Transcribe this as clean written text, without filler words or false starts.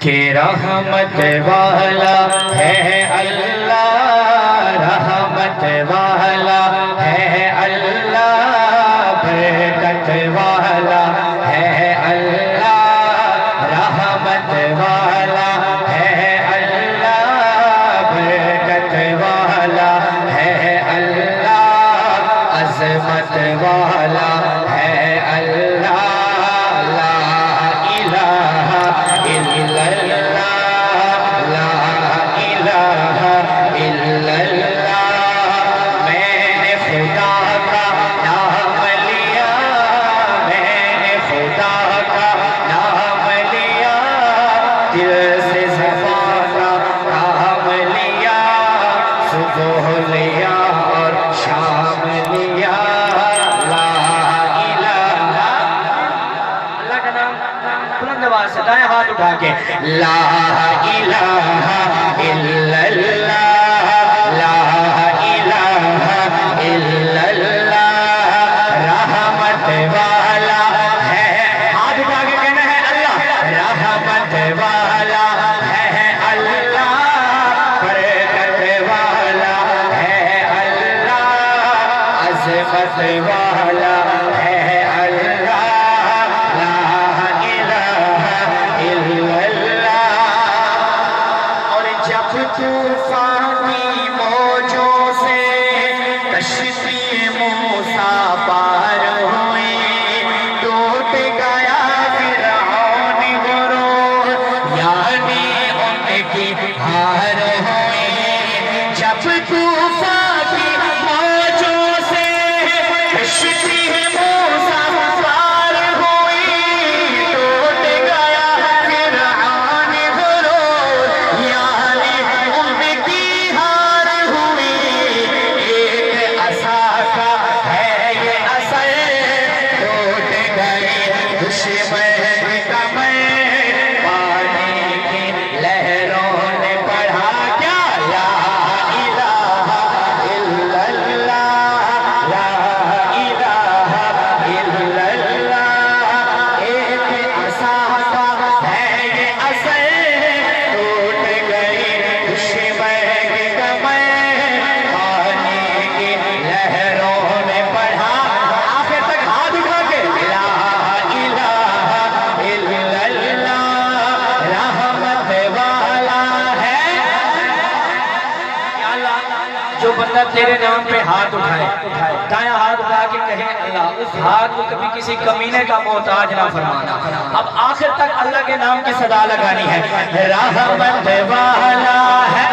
कि रहमत वाला है अल्लाह, रहमत वाला है अल्लाह, बरकत वाला है अल्लाह, रहमत वाला है अल्लाह, बरकत वाला है अल्लाह, अज़मत वाला है अल्लाह। दाएं हाथ उठा के ला इलाहा इल्लल्लाह, ला इलाहा इल्लल्लाह, रहमत वाला है, हाथ उठा के कहना है अल्लाह, रहमत वाला है अल्लाह, बरकत वाला है अल्लाह, अज़मत वाला है अल्लाह। तूफानी मौजों से कश्ती मूसा पार हुए, टूट गया फिरऔन गुरूर, यानी उनकी हार हुई। जब तूफानी मौजों से कश्ती मूसा पार हुई, टूट गया फिरऔन गुरूर, यानी उनकी हार हुई। एक असा का है ये असर, टूट गई दुश्मन की कमर, पानी की लहरों ने पढ़ा क्या ला इलाहा इल्लल्लाह, ला इलाहा इल्लल्लाह। एक असा का है ये असर, टूट गई दुश्मन की कमर, पानी की लहरों ने पढ़ा। आखिर तक हाथ उठा के ला इलाहा इल्लल्लाह, रहमत वाला है। जो बंदा तेरे नाम पे हाथ उठाए, दायां हाथ उठा के कहे अल्लाह, उस हाथ को कभी किसी कमीने का मोहताज ना फरमाना। अब आखिर तक अल्लाह के नाम की सदा लगानी है, रहमत वाला है